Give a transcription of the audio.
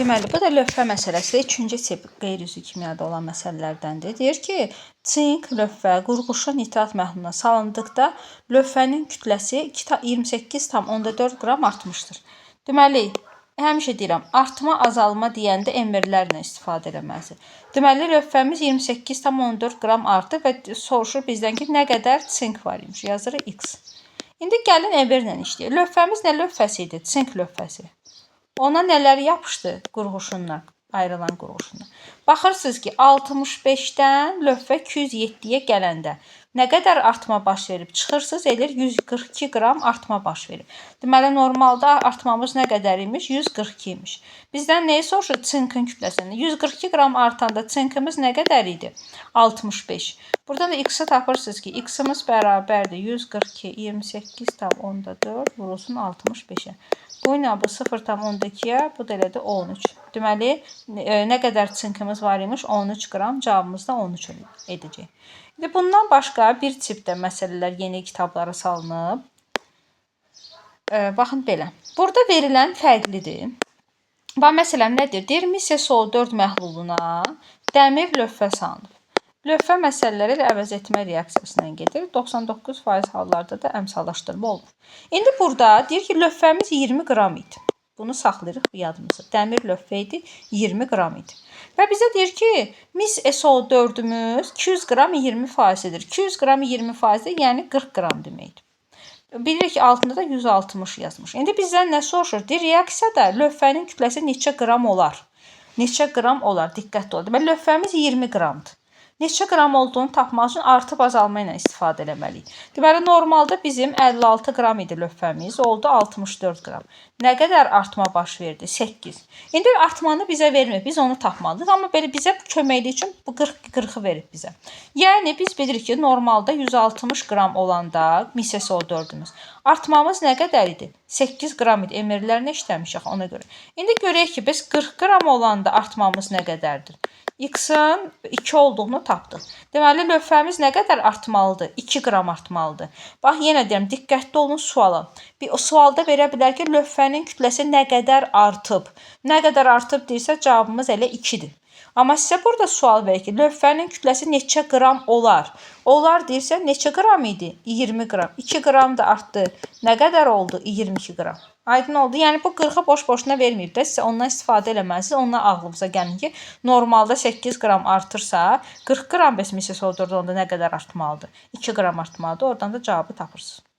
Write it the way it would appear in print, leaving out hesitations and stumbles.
Deməli, bu da lövhə məsələsi. Üçüncü tip qeyri-üzvü kimyada olan məsələlərdəndir. Deyir ki, sink, lövhə, qurğuşun nitrat məhluluna salındıqda lövhənin kütləsi 28,4 qram artmışdır. Deməli, həmişə deyirəm, artma, azalma deyəndə emerlərlə istifadə eləməlidir. Deməli, lövhəmiz 28,4 qram artıb və soruşur bizdən ki, nə qədər sink var imiş. Yazırıq X. İndi gəlin emerlə işləyək. Lövhəmiz nə lövhəsi idi? Sink lövhəsi. Ona nələr yapışdı? Qurğuşundan, ayrılan qurğuşundan. Baxırsınız ki, 65-dən lövhə 207-yə gələndə nə qədər artma baş verib? Çıxırsınız, eləyir 142 qram artma baş verib. Deməli, normalda artmamız nə qədər imiş? 142 imiş. Bizdən neyi soruşur? Sinkin kütləsində. 142 qram artanda sinkimiz nə qədər idi? 65. Buradan da x-i tapırsınız ki, x-imiz bərabərdir 142, 28,4 vurulsun 65-ə. Bu ilə bu 0,12-yə, bu da elədir 13. Deməli, nə qədər sinkimiz var imiş? 13 qram, cavabımız da 13 edəcək. İndi bundan başqa bir tipdə məsələlər yeni kitablara salınıb. Baxın belə. Burada verilən fərqlidir. Bax, məsələn, nədir? Deyir, MiSO4 məhluluna dəmir lövhə salınıb. Lövhə məsələləri ilə əvəz etmə reaksiyasından gedir. 99% hallarda da əmsallaşdırma olunur. İndi burada deyir ki, lövhəmiz 20 qram idi. Bunu saxlayırıq yadımızda. Dəmir lövhə idi, 20 qram idi. Və bizə deyir ki, MiSO4-ümüz 200 qram 20%-dir. 200 qram 20%-dir, yəni 40 qram deməkdir. Bilirik ki, altında da 160 yazmış. İndi bizdən nə soruşur? Deyir, reaksiyada lövhənin kütləsi neçə qram olar? Neçə qram olar? Diqqətli ol. Deməli, lövhəmiz 20 qramdır. Neçə qram olduğunu tapmaq üçün artıb azalma ilə istifadə eləməliyik. Deməli, normalda bizim 56 qram idi lövhəmiz, oldu 64 qram. Nə qədər artma baş verdi? 8. İndi artmanı bizə vermir, biz onu tapmalıyıq. Amma belə bizə köməklik üçün bu 40-ı verib bizə. Yəni, biz bilirik ki, normalda 160 qram olanda MiSO4-ümüz. Artmamız nə qədər idi? 8 qram idi. Emerlərlə işləmişik ona görə. İndi görək ki, biz 40 qram olanda artmamız nə qədərdir? X-in 2 olduğunu tapdıq. Deməli, lövhəmiz nə qədər artmalıdır? 2 qram artmalıdır. Bax, yenə deyirəm, diqqətli olun suala. O sualda verə bilər ki, lövhənin kütləsi nə qədər artıb? Nə qədər artıb deyirsə, cavabımız elə 2-dir. Amma sizə burada sual verir ki, lövhənin kütləsi neçə qram olar? Olar deyirsə, neçə qram idi? 20 qram. 2 qram da artdı. Nə qədər oldu? 22 qram. Aydın oldu. Yəni, bu 40-ı boş-boşuna verməyib də, sizə ondan istifadə eləməlisiniz. Ondan ağlınıza gəlin ki, normalda 8 qram artırsa, 40 qram bəs MiSO4 onda nə qədər artmalıdır? 2 qram artmalıdır. Oradan da cavabı tapırsınız.